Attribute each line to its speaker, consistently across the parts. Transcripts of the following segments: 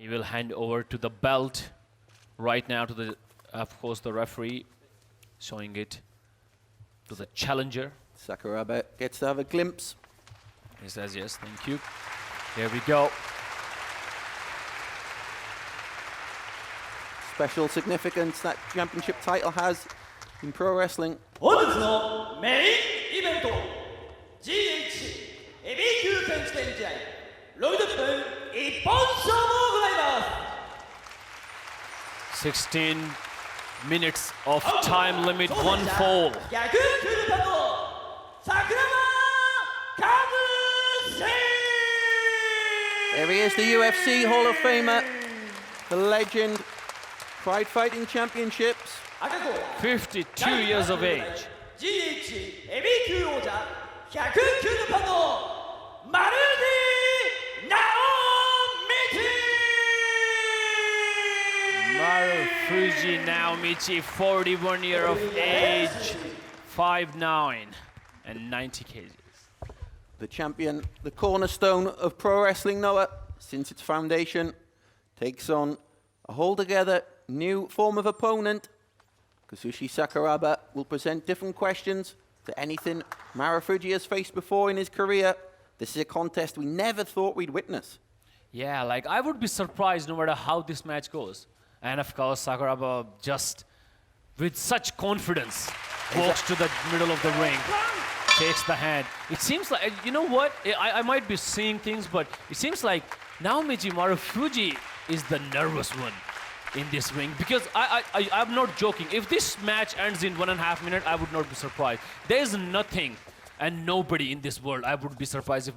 Speaker 1: He will hand over to the belt right now to the, of course, the referee, showing it to the challenger.
Speaker 2: Sakuraba gets to have a glimpse.
Speaker 1: He says yes, thank you. Here we go.
Speaker 2: Special significance that championship title has in pro wrestling.
Speaker 3: 本日のメインイベント GHC ヘビー級選手権試合60分一本勝負を行います
Speaker 1: 16 minutes of time limit, one fall.
Speaker 3: 逆クルパと桜庭和志
Speaker 2: There he is, the UFC Hall of Famer, the legend, Pride Fighting Championships.
Speaker 1: 52 years of age.
Speaker 3: GHC ヘビー級王者109パのマルディ・ナオミチ
Speaker 1: Marufuji Naomichi, 41 year of age, 5'9" and 90 kgs.
Speaker 2: The champion, the cornerstone of pro wrestling, Noah, since its foundation, takes on a altogether new form of opponent. Kazushi Sakuraba will present different questions to anything Marufuji has faced before in his career. This is a contest we never thought we'd witness.
Speaker 1: Yeah, like I would be surprised no matter how this match goes. And of course, Sakuraba just with such confidence walks to the middle of the ring, takes the hand. It seems like, you know what? I might be seeing things, but it seems like Naomichi Marufuji is the nervous one in this ring, because I'm not joking. If this match ends in 1.5 minutes, I would not be surprised. There is nothing and nobody in this world I would be surprised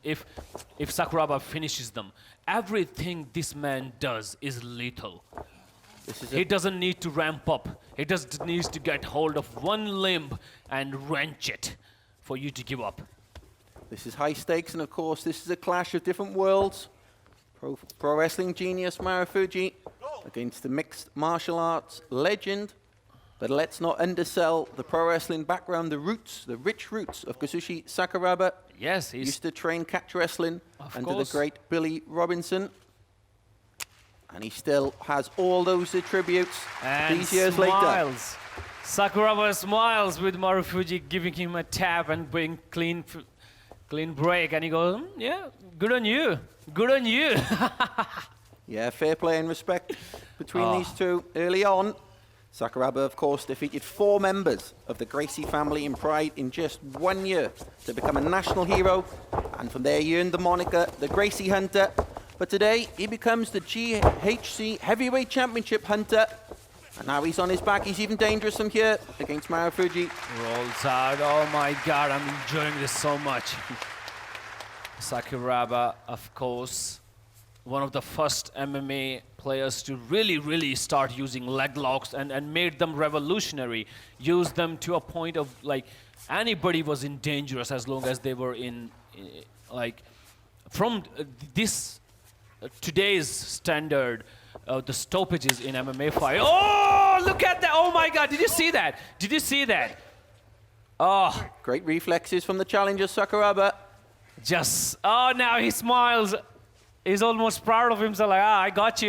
Speaker 1: if Sakuraba finishes them. Everything this man does is lethal. He doesn't need to ramp up. He just needs to get hold of one limb and wrench it for you to give up.
Speaker 2: This is high stakes, and of course, this is a clash of different worlds. Pro wrestling genius Marufuji against the mixed martial arts legend. But let's not undersell the pro wrestling background, the roots, the rich roots of Kazushi Sakuraba.
Speaker 1: Yes, he
Speaker 2: used to train catch wrestling under the great Billy Robinson. And he still has all those attributes these years later.
Speaker 1: Sakuraba smiles with Marufuji giving him a tap and being clean break, and he goes, yeah, good on you, good on you.
Speaker 2: Yeah, fair play and respect between these two early on. Sakuraba, of course, defeated 4 members of the Gracie family in Pride in just 1 year to become a national hero, and from there he earned the moniker the Gracie Hunter. But today he becomes the GHC Heavyweight Championship Hunter, and now he's on his back. He's even dangerous from here against Marufuji.
Speaker 1: Rolls out. Oh my God, I'm enjoying this so much. Sakuraba, of course, one of the first MMA players to really start using leg locks and made them revolutionary. Used them to a point of like anybody was in dangerous as long as they were in like from this today's standard. The stoppages in MMA fight. Oh, look at that! Oh my God! Did you see that? Did you see that? Oh,
Speaker 2: great reflexes from the challenger Sakuraba.
Speaker 1: Just now he smiles. He's almost proud of himself. Like, I got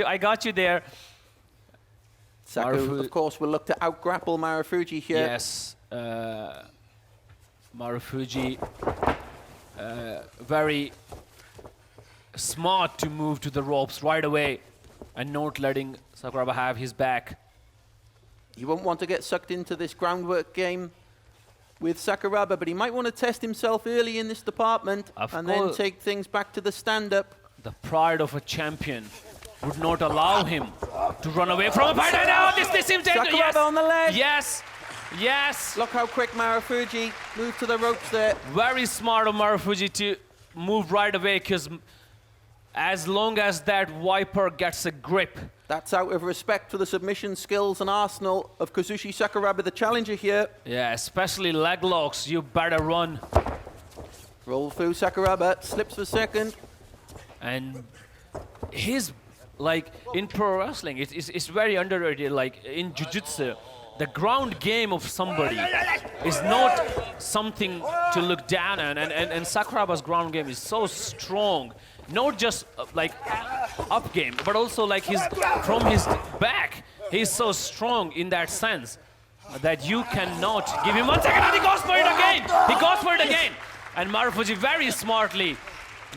Speaker 1: you there.
Speaker 2: Saku, of course, will look to out-grapple Marufuji here.
Speaker 1: Yes, Marufuji, very smart to move to the ropes right away and not letting Sakuraba have his back.
Speaker 2: He won't want to get sucked into this groundwork game with Sakuraba, but he might want to test himself early in this department and then take things back to the stand-up.
Speaker 1: The pride of a champion would not allow him to run away from a fight. Now this seems dangerous.
Speaker 2: Sakuraba
Speaker 1: yes.
Speaker 2: on the leg.
Speaker 1: Yes, yes.
Speaker 2: Look how quick Marufuji moved to the ropes there.
Speaker 1: Very smart of Marufuji to move right away, because as long as that Viper gets a grip.
Speaker 2: That's out of respect for the submission skills and arsenal of Kazushi Sakuraba, the challenger here.
Speaker 1: Yeah, especially leg locks. You better run.
Speaker 2: Roll through Sakuraba, slips for second.
Speaker 1: And his, like, in pro wrestling, it's very underrated. Like, in jiu-jitsu, the ground game of somebody is not something to look down on. And Sakuraba's ground game is so strong not just like up game, but also like from his back. He's so strong in that sense that you cannot give him 1 second, and he goes for it again. He goes for it again. And Marufuji very smartly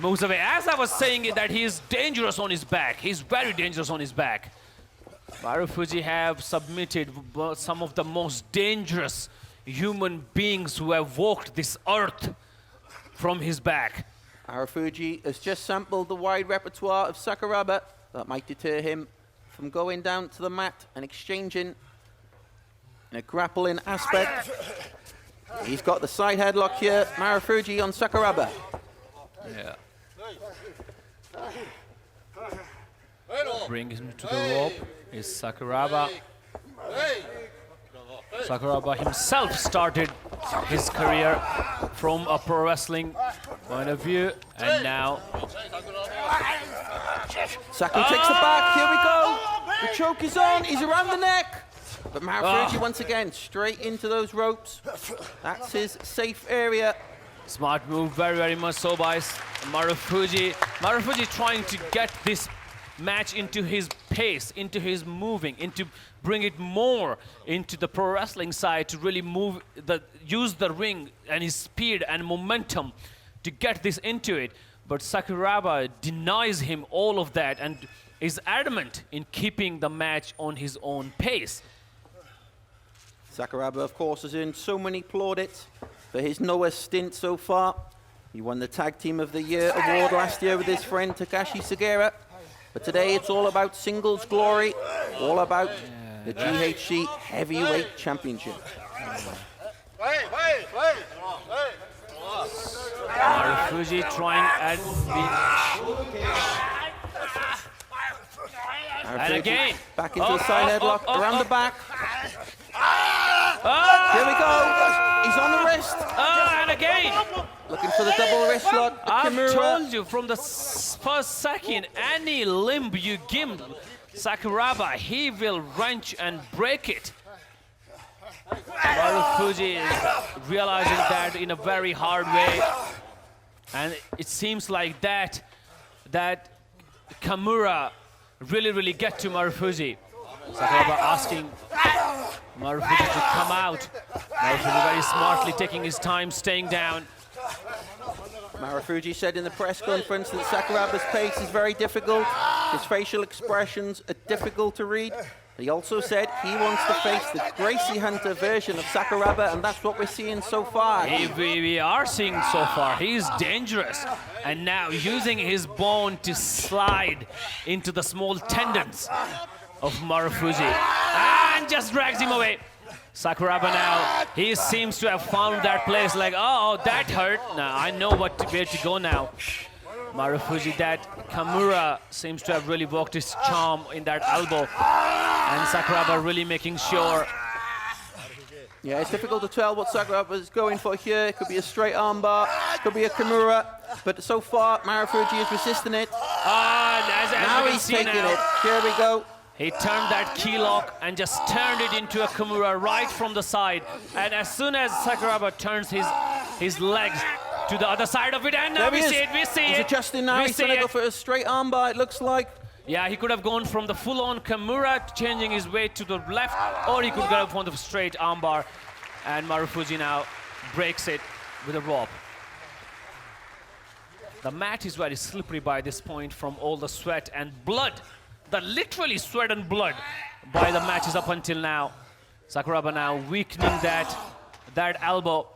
Speaker 1: moves away. As I was saying that he is dangerous on his back. He's very dangerous on his back. Marufuji have submitted some of the most dangerous human beings who have walked this earth from his back.
Speaker 2: Marufuji has just sampled the wide repertoire of Sakuraba. That might deter him from going down to the mat and exchanging in a grappling aspect. He's got the side headlock here, Marufuji on Sakuraba.
Speaker 1: Yeah. Bring him to the rope is Sakuraba. Sakuraba himself started his career from a pro wrestling point of view, and now
Speaker 2: Saku takes the back, here we go. The choke is on, he's around the neck. But Marufuji once again, straight into those ropes. That's his safe area.
Speaker 1: Smart move, very much so by Marufuji. Marufuji trying to get this match into his pace, into his moving, into bring it more into the pro wrestling side to really use the ring and his speed and momentum to get this into it. But Sakuraba denies him all of that and is adamant in keeping the match on his own pace.
Speaker 2: Sakuraba, of course, has earned so many plaudits for his Noah stint so far. He won the Tag Team of the Year award last year with his friend Takashi Sugiura. But today it's all about singles glory, all about the GHC Heavyweight Championship.
Speaker 1: Marufuji trying and again.
Speaker 2: Back into the side headlock, around the back. Here we go. He's on the wrist.
Speaker 1: And again.
Speaker 2: Looking for the double wrist lock.
Speaker 1: I've told you from the first second, any limb you give Sakuraba, he will wrench and break it. Marufuji is realizing that in a very hard way. And it seems like that Kimura really get to Marufuji. Sakuraba asking Marufuji to come out. Marufuji very smartly taking his time, staying down.
Speaker 2: Marufuji said in the press conference that Sakuraba's pace is very difficult. His facial expressions are difficult to read. He also said he wants to face the Gracie Hunter version of Sakuraba, and that's what we're seeing so far.
Speaker 1: We are seeing so far. He's dangerous. And now using his bone to slide into the small tendons of Marufuji. And just drags him away. Sakuraba now, he seems to have found that place like, oh, that hurt. Now I know where to go now. Marufuji, that Kimura seems to have really worked his charm in that elbow. And Sakuraba really making sure.
Speaker 2: Yeah, it's difficult to tell what Sakuraba is going for here. It could be a straight armbar, could be a Kimura. But so far, Marufuji is resisting it.
Speaker 1: Now
Speaker 2: he's taking it. Here we go.
Speaker 1: He turned that key lock and just turned it into a Kimura right from the side. And as soon as Sakuraba turns his legs to the other side of it, and now we see it.
Speaker 2: He's adjusting now. He's trying to go for a straight armbar, it looks like.
Speaker 1: Yeah, he could have gone from the full-on Kimura, changing his weight to the left, or he could go for the straight armbar. And Marufuji now breaks it with a rope. The mat is very slippery by this point from all the sweat and blood. The literally sweat and blood by the matches up until now. Sakuraba now weakening that elbow.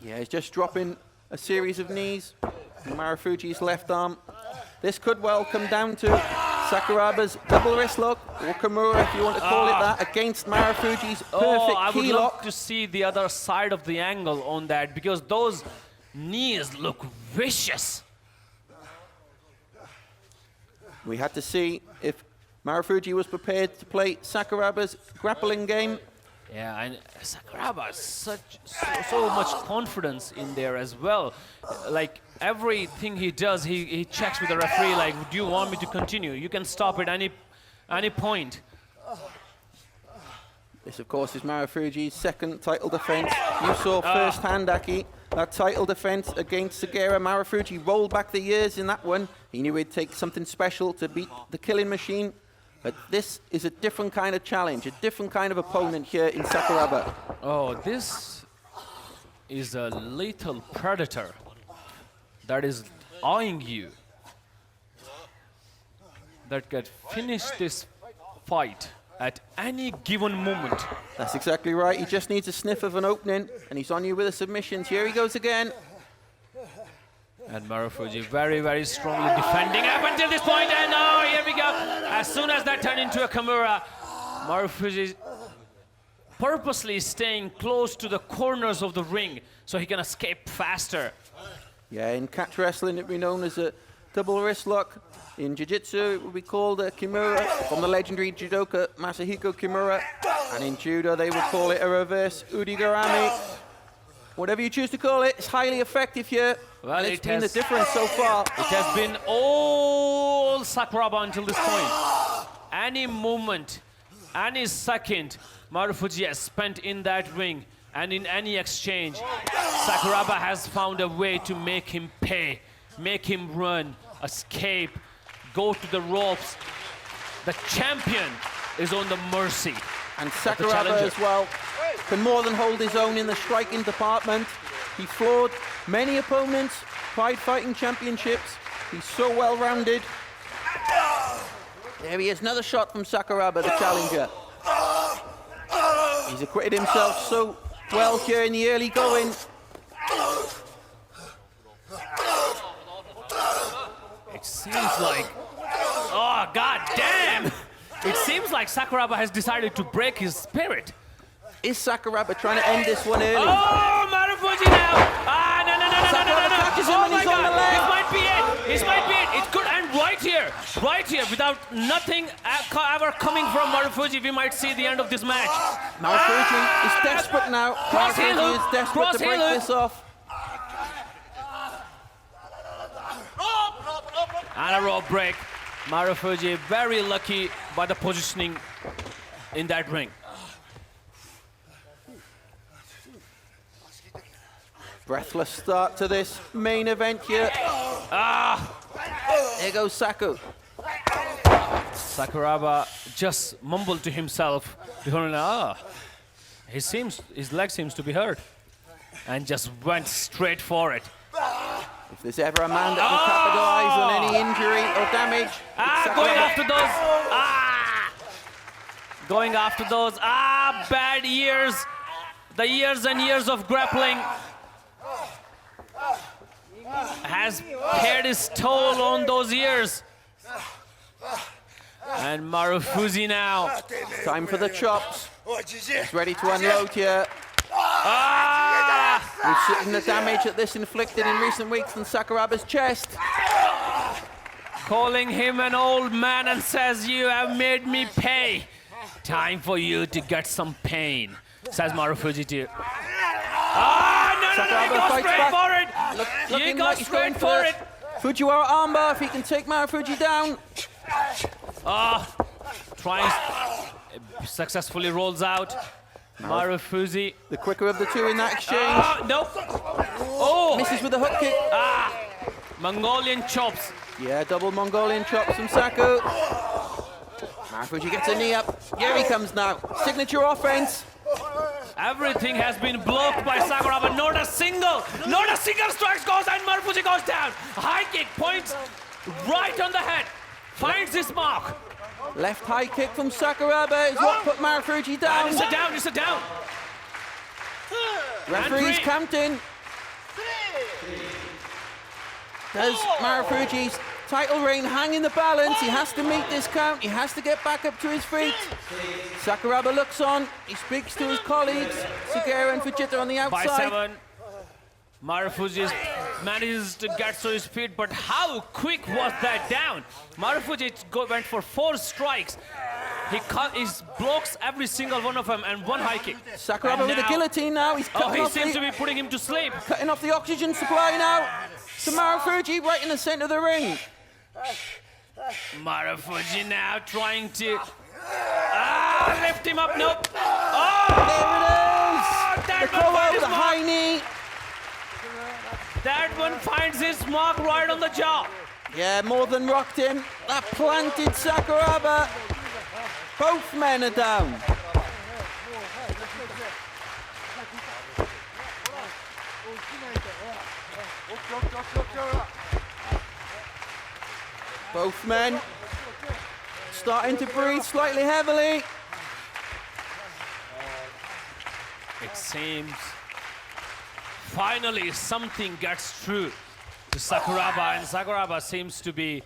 Speaker 2: Yeah, he's just dropping a series of knees. Marufuji's left arm. This could well come down to Sakuraba's double wrist lock, or Kimura if you want to call it that, against Marufuji's perfect
Speaker 1: I would
Speaker 2: key
Speaker 1: love
Speaker 2: lock.
Speaker 1: to see the other side of the angle on that, because those knees look vicious.
Speaker 2: We had to see if Marufuji was prepared to play Sakuraba's grappling game.
Speaker 1: Yeah, and Sakuraba has so much confidence in there as well. Like everything he does, he checks with the referee like, do you want me to continue? You can stop at any point.
Speaker 2: This, of course, is Marufuji's second title defense. You saw firsthand, Aki, that title defense against Sugiura. Marufuji rolled back the years in that one. He knew it'd take something special to beat the Killing Machine, but this is a different kind of challenge, a different kind of opponent here in Sakuraba.
Speaker 1: Oh, this is a lethal predator that is eyeing you, that can finish this fight at any given moment.
Speaker 2: That's exactly right. He just needs a sniff of an opening, and he's on you with the submissions. Here he goes again.
Speaker 1: And Marufuji very, very strongly defending up until this point, and oh, here we go. As soon as that turned into a Kimura, Marufuji purposely staying close to the corners of the ring so he can escape faster.
Speaker 2: Yeah, in catch wrestling it would be known as a double wrist lock. In jiu-jitsu it would be called a Kimura from the legendary judoka Masahiko Kimura. And in judo they would call it a reverse udigarami. Whatever you choose to call it, it's highly effective here.
Speaker 1: Well,
Speaker 2: it's been the difference so far.
Speaker 1: It has been all Sakuraba until this point. Any moment, any second Marufuji has spent in that ring and in any exchange, Sakuraba has found a way to make him pay, make him run, escape, go to the ropes. The champion is on the mercy.
Speaker 2: And Sakuraba as well can more than hold his own in the striking department. He floored many opponents, Pride Fighting Championships. He's so well-rounded. There he is, another shot from Sakuraba, the challenger. He's acquitted himself so well here in the early going.
Speaker 1: It seems like, oh god damn! It seems like Sakuraba has decided to break his spirit.
Speaker 2: Is Sakuraba trying to end this one early?
Speaker 1: Oh, Marufuji now! Ah, no, no, no, no,
Speaker 2: Sakuraba
Speaker 1: no, no, no,
Speaker 2: catches
Speaker 1: no.
Speaker 2: him
Speaker 1: Oh
Speaker 2: and
Speaker 1: my
Speaker 2: he's on the
Speaker 1: god,
Speaker 2: leg.
Speaker 1: this might be it. This might be it. It could end right here, without nothing ever coming from Marufuji. We might see the end of this match.
Speaker 2: Marufuji is desperate now.
Speaker 1: Cross heel
Speaker 2: Marufuji
Speaker 1: hook.
Speaker 2: is desperate
Speaker 1: Cross
Speaker 2: to break
Speaker 1: heel hook.
Speaker 2: this off.
Speaker 1: And a rope break. Marufuji very lucky by the positioning in that ring.
Speaker 2: Breathless start to this main event here. There goes Saku.
Speaker 1: Sakuraba just mumbled to himself, his leg seems to be hurt, and just went straight for it.
Speaker 2: If there's ever a man that can capitalize on any injury or damage, it's
Speaker 1: Going
Speaker 2: Sakuraba.
Speaker 1: after those. Going after those. Bad years. The years and years of grappling has paid its toll on those years. And Marufuji now.
Speaker 2: Time for the chops. He's ready to unload here. We've seen the damage that this inflicted in recent weeks on Sakuraba's chest.
Speaker 1: Calling him an old man and says, "You have made me pay. Time for you to get some pain," says Marufuji to you. No, you go
Speaker 2: fights
Speaker 1: straight
Speaker 2: back.
Speaker 1: for it. You
Speaker 2: Looking
Speaker 1: go
Speaker 2: like he's going
Speaker 1: straight for it.
Speaker 2: Fujiwara armbar if he can take Marufuji down.
Speaker 1: Tries, successfully rolls out. Marufuji.
Speaker 2: The quicker of the two in that exchange.
Speaker 1: Nope. Oh,
Speaker 2: Misses with the hook kick.
Speaker 1: Mongolian chops.
Speaker 2: Yeah, double Mongolian chops from Saku. Marufuji gets a knee up. Here he comes now. Signature offense.
Speaker 1: Everything has been blocked by Sakuraba. Not a single strike goes, and Marufuji goes down. High kick points right on the head. Finds his mark.
Speaker 2: Left high kick from Sakuraba is what put Marufuji down.
Speaker 1: It's a down.
Speaker 2: Referee's
Speaker 1: three.
Speaker 2: counting. Does Marufuji's title reign hang in the balance? He has to meet this count. He has to get back up to his feet. Sakuraba looks on. He speaks to his colleagues, Sugiura and Fujita on the
Speaker 1: By
Speaker 2: outside.
Speaker 1: 7. Marufuji manages to get to his feet, but how quick was that down? Marufuji went for 4 strikes. He blocks every single one of them and one high kick.
Speaker 2: Sakuraba
Speaker 1: And
Speaker 2: with a
Speaker 1: now-
Speaker 2: guillotine now. He's
Speaker 1: Oh,
Speaker 2: cutting,
Speaker 1: he
Speaker 2: off
Speaker 1: seems to
Speaker 2: the,
Speaker 1: be putting him to sleep.
Speaker 2: cutting off the oxygen supply now. To Marufuji right in the center of the ring.
Speaker 1: Marufuji now trying to lift him up. Nope.
Speaker 2: There it is.
Speaker 1: That
Speaker 2: The
Speaker 1: one
Speaker 2: go
Speaker 1: finds
Speaker 2: out
Speaker 1: his
Speaker 2: with a
Speaker 1: mark.
Speaker 2: high knee.
Speaker 1: That one finds his mark right on the jaw.
Speaker 2: Yeah, more than rocked him. That planted Sakuraba. Both men are down. Both men starting to breathe slightly heavily.
Speaker 1: It seems finally something gets through to Sakuraba, and Sakuraba seems to be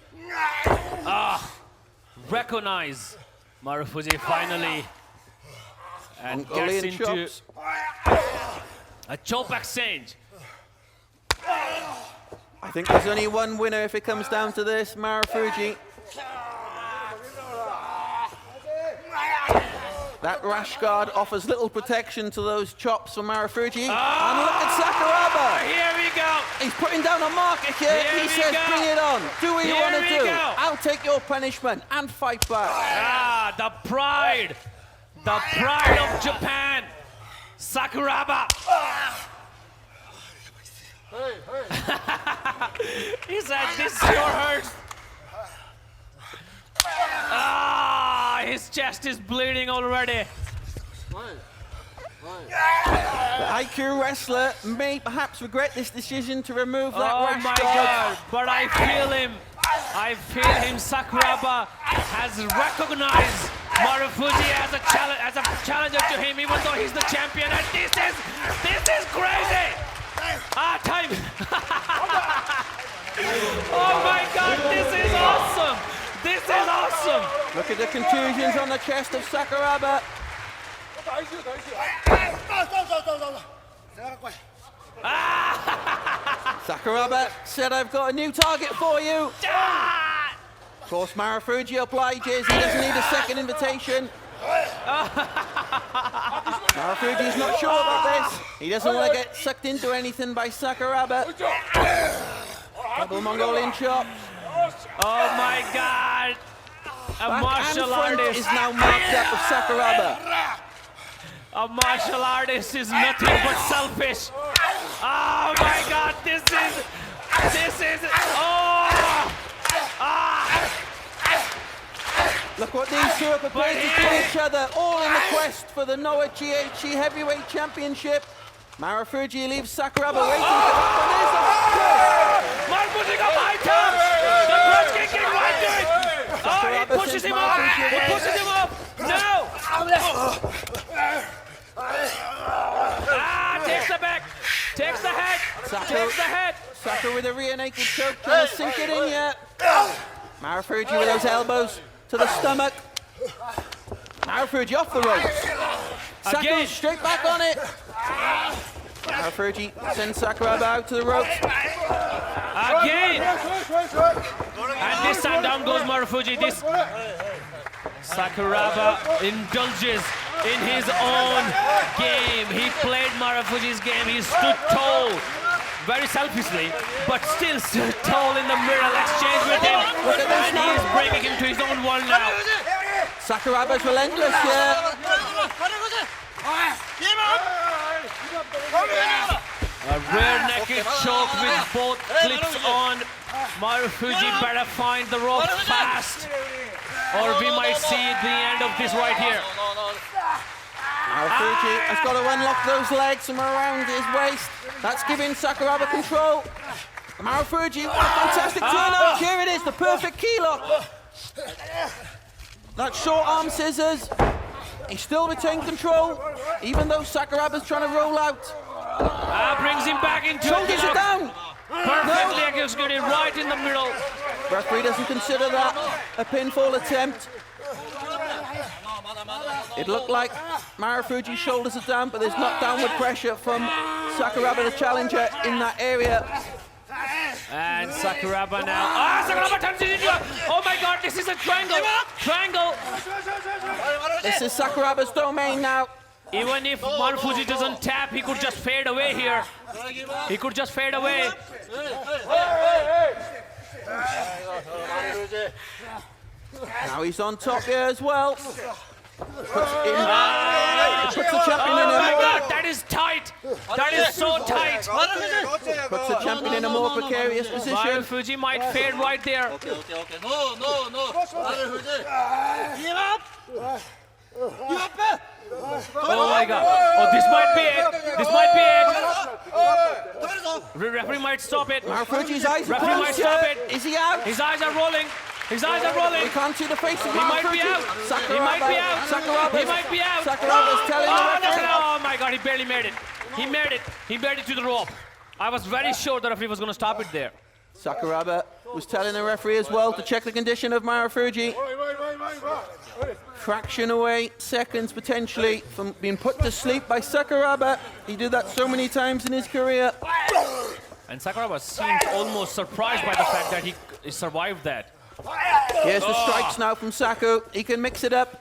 Speaker 1: recognize Marufuji finally and gets
Speaker 2: Mongolian
Speaker 1: into
Speaker 2: chops.
Speaker 1: a chop exchange.
Speaker 2: I think there's only one winner if it comes down to this, Marufuji. That rash guard offers little protection to those chops for Marufuji. And look at Sakuraba.
Speaker 1: Here we go.
Speaker 2: He's putting down a marker here. He says, bring it on. Do what you want to do. I'll take your punishment and fight back.
Speaker 1: The pride of Japan. Sakuraba. He said, this sure hurts. His chest is bleeding already.
Speaker 2: The IQ wrestler may perhaps regret this decision to remove that rash
Speaker 1: my
Speaker 2: guard.
Speaker 1: God, but I feel him. Sakuraba has recognized Marufuji as a challenger to him, even though he's the champion. And this is crazy. Time. Oh my God, this is awesome. This is awesome.
Speaker 2: Look at the contusions on the chest of Sakuraba. Sakuraba said, I've got a new target for you. Of course, Marufuji obliges. He doesn't need a second invitation. Marufuji's not sure about this. He doesn't want to get sucked into anything by Sakuraba. Double Mongolian chop.
Speaker 1: Oh my God. A martial artist
Speaker 2: is now marked up of Sakuraba.
Speaker 1: A martial artist is nothing but selfish. Oh my God, this is,
Speaker 2: Look what these two are prepared to do each other, all in the quest for the Noah GHC Heavyweight Championship. Marufuji leaves Sakuraba waiting for
Speaker 1: Marufuji got high touch! The punch kicking right to it! He pushes him up! He pushes him up! No! Takes the back! Takes the head! Takes the head!
Speaker 2: Saka with a rear naked choke, trying to sink it in yet. Marufuji with those elbows to the stomach. Marufuji off the ropes. Saka straight back on it. Marufuji sends Sakuraba out to the ropes.
Speaker 1: Again! And this time down goes Marufuji. This Sakuraba indulges in his own game. He played Marufuji's game. He stood tall, very selfishly, but still stood tall in the middle, exchange with him. And he is bringing him to his own world now.
Speaker 2: Sakuraba's relentless here.
Speaker 1: A rear naked choke with both clips on. Marufuji better find the rope fast, or we might see the end of this right here.
Speaker 2: Marufuji has got to unlock those legs from around his waist. That's giving Sakuraba control. Marufuji, what a fantastic turnout. Here it is, the perfect key lock. That short arm scissors. He still retained control, even though Sakuraba's trying to roll out.
Speaker 1: Brings him back into
Speaker 2: Shoulders are down.
Speaker 1: Perfectly executed right in the middle.
Speaker 2: Referee doesn't consider that a pinfall attempt. It looked like Marufuji's shoulders are down, but there's not downward pressure from Sakuraba, the challenger, in that area.
Speaker 1: And Sakuraba now. Sakuraba turns it into a, oh my God, this is a triangle. Triangle.
Speaker 2: This is Sakuraba's domain now.
Speaker 1: Even if Marufuji doesn't tap, he could just fade away here. He could just fade away.
Speaker 2: Now he's on top here as well. Puts the champion in.
Speaker 1: Oh my God, that is tight. That is so tight.
Speaker 2: Puts the champion in a more precarious position.
Speaker 1: Marufuji might fade right there. Oh my god. Oh, this might be it. This might be it. Referee might stop it.
Speaker 2: Marufuji's eyes are
Speaker 1: Referee might
Speaker 2: closed.
Speaker 1: stop it.
Speaker 2: Is he out?
Speaker 1: His eyes are rolling. His eyes are rolling.
Speaker 2: We can't see the face of
Speaker 1: He might be
Speaker 2: Marufuji.
Speaker 1: out. He might be out. He might be out.
Speaker 2: Sakuraba's telling the referee.
Speaker 1: Oh my god, he barely made it. He made it. He made it to the rope. I was very sure the referee was going to stop it there.
Speaker 2: Sakuraba was telling the referee as well to check the condition of Marufuji. Fraction away, seconds potentially from being put to sleep by Sakuraba. He did that so many times in his career.
Speaker 1: And Sakuraba seemed almost surprised by the fact that he survived that.
Speaker 2: Here's the strikes now from Saku. He can mix it up.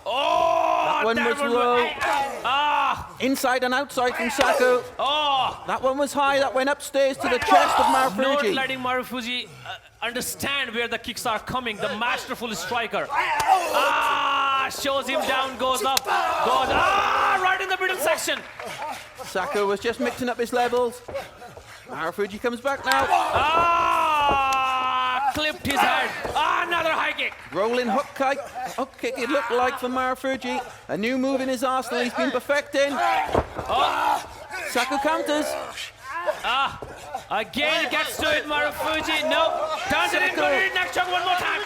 Speaker 1: Oh,
Speaker 2: That one was low. Inside and outside from Saku. That one was high. That went upstairs to the chest of
Speaker 1: Not
Speaker 2: Marufuji.
Speaker 1: letting Marufuji understand where the kicks are coming. The masterful striker. Shows him down, goes up, goes right in the middle section.
Speaker 2: Saku was just mixing up his levels. Marufuji comes back now.
Speaker 1: Clipped his head. Another high kick.
Speaker 2: Rolling hook kick it looked like for Marufuji. A new move in his arsenal he's been perfecting. Saku counters.
Speaker 1: Again gets to it, Marufuji. No. Turns it in, got it in, neck choke one more time.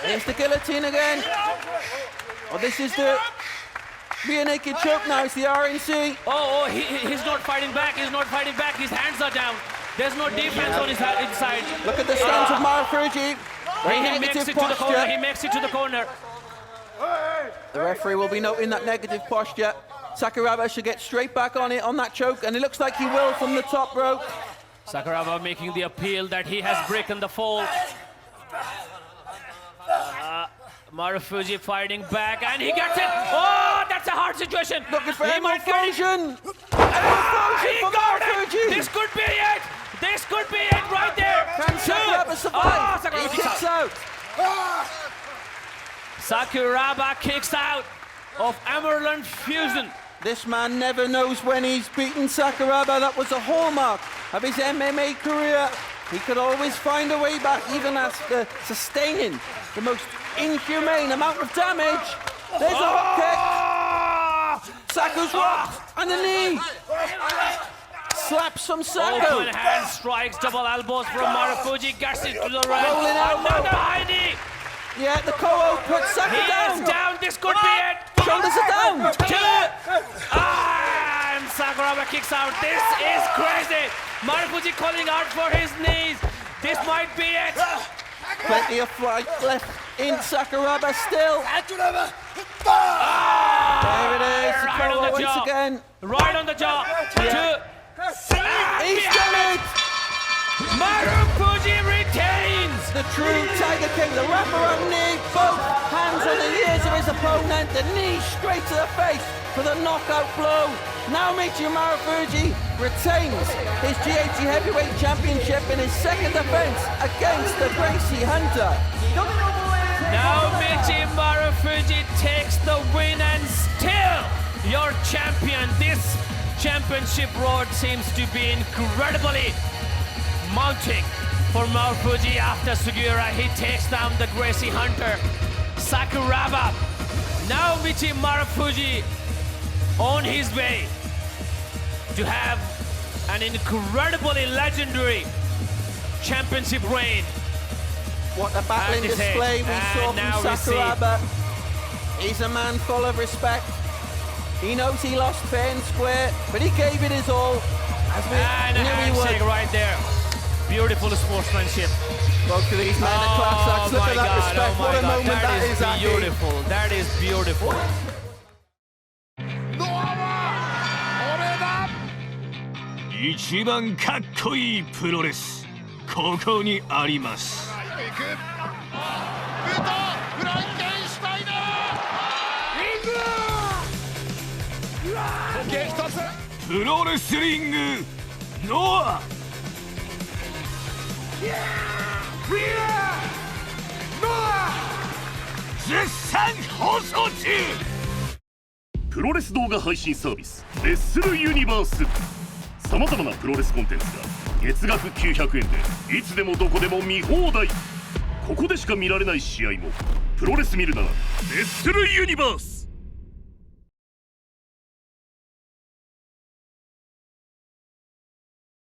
Speaker 2: There's the guillotine again. Oh, this is the rear naked choke now. It's the RNC.
Speaker 1: He's not fighting back. He's not fighting back. His hands are down. There's no defense on his inside.
Speaker 2: Look at the stance of Marufuji. Very
Speaker 1: He makes
Speaker 2: negative
Speaker 1: it to the corner. He
Speaker 2: posture.
Speaker 1: makes it to the corner.
Speaker 2: The referee will be noting that negative posture. Sakuraba should get straight back on it on that choke, and it looks like he will from the top rope.
Speaker 1: Sakuraba making the appeal that he has broken the fall. Marufuji fighting back, and he gets it. Oh, that's a hard situation.
Speaker 2: Looking for
Speaker 1: He
Speaker 2: elbow
Speaker 1: might get it.
Speaker 2: fusion.
Speaker 1: He got it. This could be it. This could be it right there.
Speaker 2: Can Sakuraba survive?
Speaker 1: Sakuraba
Speaker 2: He
Speaker 1: kicks
Speaker 2: kicks
Speaker 1: out.
Speaker 2: out.
Speaker 1: Sakuraba kicks out of Emerald Fusion.
Speaker 2: This man never knows when he's beaten Sakuraba. That was a hallmark of his MMA career. He could always find a way back, even after sustaining the most inhumane amount of damage. There's a hook kick. Saku's rocked and the knee. Slaps from Saku.
Speaker 1: Open hand strikes, double elbows from Marufuji. Gets it to the right.
Speaker 2: Rolling elbow.
Speaker 1: Another high knee.
Speaker 2: Yeah, the Koho puts Saku
Speaker 1: He
Speaker 2: down.
Speaker 1: is down. This could be it.
Speaker 2: Shoulders are down.
Speaker 1: And Sakuraba kicks out. This is crazy. Marufuji calling out for his knees. This might be it.
Speaker 2: Plenty of fight left in Sakuraba still. There it is.
Speaker 1: Right on
Speaker 2: Koho
Speaker 1: the
Speaker 2: once
Speaker 1: jaw.
Speaker 2: again.
Speaker 1: Right on the jaw.
Speaker 2: He's done it.
Speaker 1: Marufuji retains.
Speaker 2: The true Tiger King, the wraparound knee, both hands on the ears of his opponent, the knee straight to the face for the knockout blow. Naomichi Marufuji retains his GHC Heavyweight Championship in his second defense against the Gracie Hunter.
Speaker 1: Naomichi Marufuji takes the win and still your champion. This championship road seems to be incredibly mounting for Marufuji after Sugiura. He takes down the Gracie Hunter. Sakuraba. Naomichi Marufuji on his way to have an incredibly legendary championship reign.
Speaker 2: What a battling
Speaker 1: And his head.
Speaker 2: display we
Speaker 1: And
Speaker 2: saw
Speaker 1: now
Speaker 2: from
Speaker 1: we see-
Speaker 2: Sakuraba. He's a man full of respect. He knows he lost fair and square, but he gave it his all. As we
Speaker 1: And a
Speaker 2: knew he would.
Speaker 1: handshake right there. Beautiful sportsmanship.
Speaker 2: Both of these men are class acts. Look
Speaker 1: my
Speaker 2: at that
Speaker 1: God,
Speaker 2: respect.
Speaker 1: oh
Speaker 2: What
Speaker 1: my
Speaker 2: a
Speaker 1: God,
Speaker 2: moment that is, Aki.
Speaker 1: beautiful. That is beautiful.
Speaker 4: 一番かっこいいプロレスここにありますプロレスリングノア絶賛放送中プ
Speaker 5: プロレス動画配信サービスレッスルユニバース。さまざまなプロレスコンテンツが月額900円でいつでもどこでも見放題。ここでしか見られない試合もプロレス見るならレッスルユニバース。